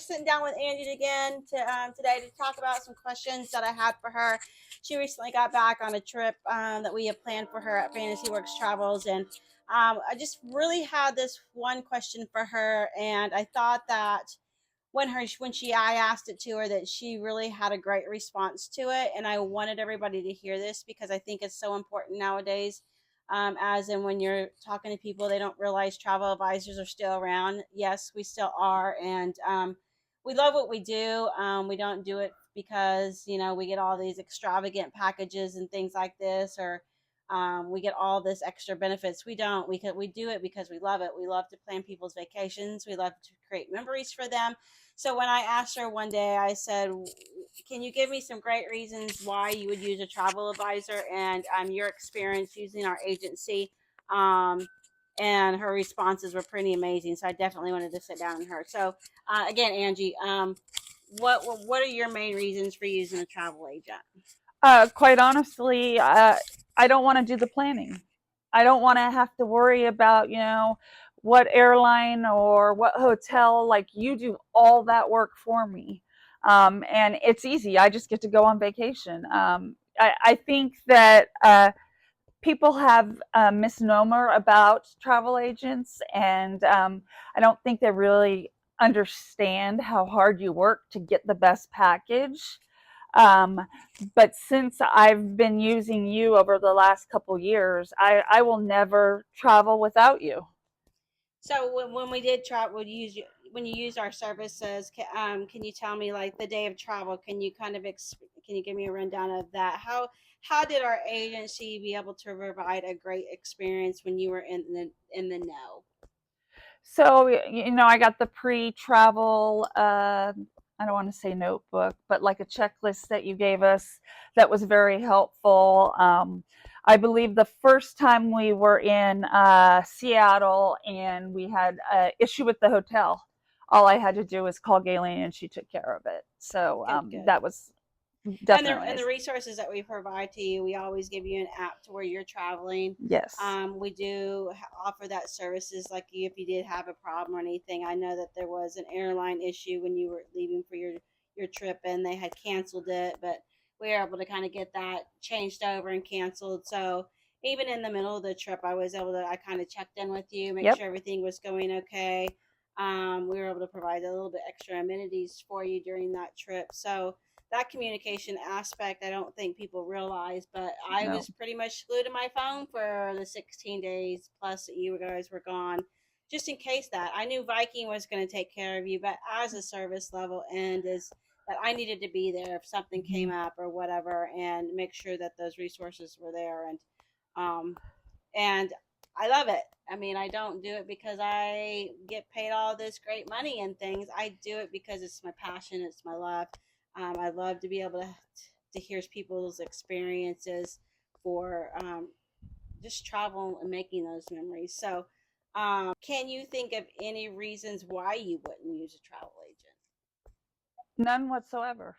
sitting down with Angie again today to talk about some questions that I had for her. She recently got back on a trip that we had planned for her at Fantasyworks Travels, and I just really had this one question for her, and I thought that when I asked it to her that she really had a great response to it, and I wanted everybody to hear this because I think it's so important nowadays. As in when you're talking to people, they don't realize travel advisors are still around. Yes, we still are, and we love what we do. We don't do it because we get all these extravagant packages and things like this, or we get all this extra benefits. We don't. We do it because we love it. We love to plan people's vacations. We love to create memories for them. So when I asked her one day, I said, "Can you give me some great reasons why you would use a travel advisor and your experience using our agency?" Um, and her responses were pretty amazing. So I definitely wanted to sit down with her. So again, Angie, what are your main reasons for using a travel agent? Quite honestly, I don't want to do the planning. I don't want to have to worry about, what airline or what hotel. Like, you do all that work for me. And it's easy. I just get to go on vacation. I think that people have a misnomer about travel agents, and I don't think they really understand how hard you work to get the best package. Um, but since I've been using you over the last couple years, I will never travel without you. So when we did travel, when you use our services, can you tell me like the day of travel? Can you can you give me a rundown of that? How did our agency be able to provide a great experience when you were in the know? So, I got the pre-travel, I don't want to say notebook, but like a checklist that you gave us that was very helpful. I believe the first time we were in Seattle and we had an issue with the hotel, all I had to do was call Gaylene and she took care of it. So Good, good. that was definitely, And the resources that we provide to you, we always give you an app to where you're traveling. yes. We do offer that services like if you did have a problem or anything. I know that there was an airline issue when you were leaving for your trip and they had canceled it, but we were able to kind of get that changed over and canceled. So even in the middle of the trip, I kind of checked in with you, make Yep. sure everything was going okay. We were able to provide a little bit extra amenities for you during that trip. So that communication aspect, I don't think people realize, but I No. was pretty much glued to my phone for the 16 days plus that you guys were gone, just in case that. I knew Viking was going to take care of you, but as a service level end is that I needed to be there if something came Mhm. up or whatever and make sure that those resources were there. Um, and I love it. I mean, I don't do it because I get paid all this great money and things. I do it because it's my passion, it's my love. I love to be able to hear people's experiences for just travel and making those memories. So, can you think of any reasons why you wouldn't use a travel agent? None whatsoever.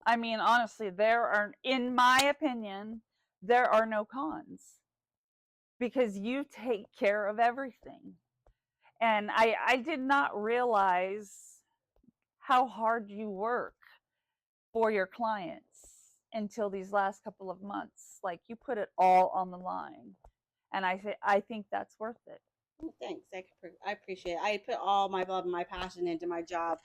I mean, honestly, in my opinion, there are no cons because you take care of everything. And I did not realize how hard you work for your clients until these last couple of months. Like, you put it all on the line. And I think that's worth it. Well, thanks. I appreciate it. I put all my love and my passion into my job.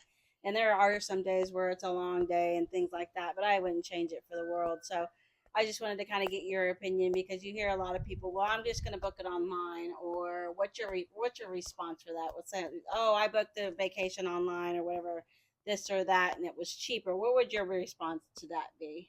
And there are some days where it's a long day and things like that, but I wouldn't change it for the world. So I just wanted to kind of get your opinion because you hear a lot of people, well, I'm just going to book it online, or what's your response for that? What's that? Oh, I booked a vacation online or whatever, this or that, and it was cheaper. What would your response to that be?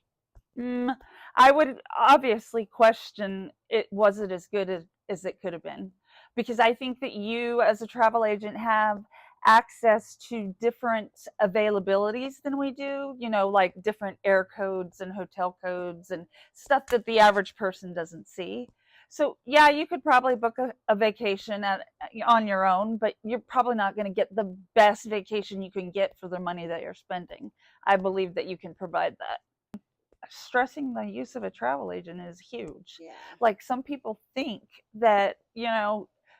Mm, I would obviously question it. Was it as good as it could have been? Because I think that you, as a travel agent, have access to different availabilities than we do, like different air codes and hotel codes and stuff that the average person doesn't see. So, yeah, you could probably book a vacation on your own, but you're probably not going to get the best vacation you can get for the money that you're spending. I believe that you can provide that. Stressing the use of a travel agent is huge. Yeah. Like, some people think that,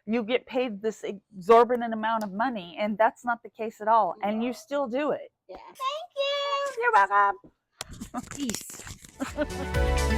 you get paid this exorbitant amount of money, and that's not the case at all, and you still do it. Yeah. Thank you. You're welcome. Peace.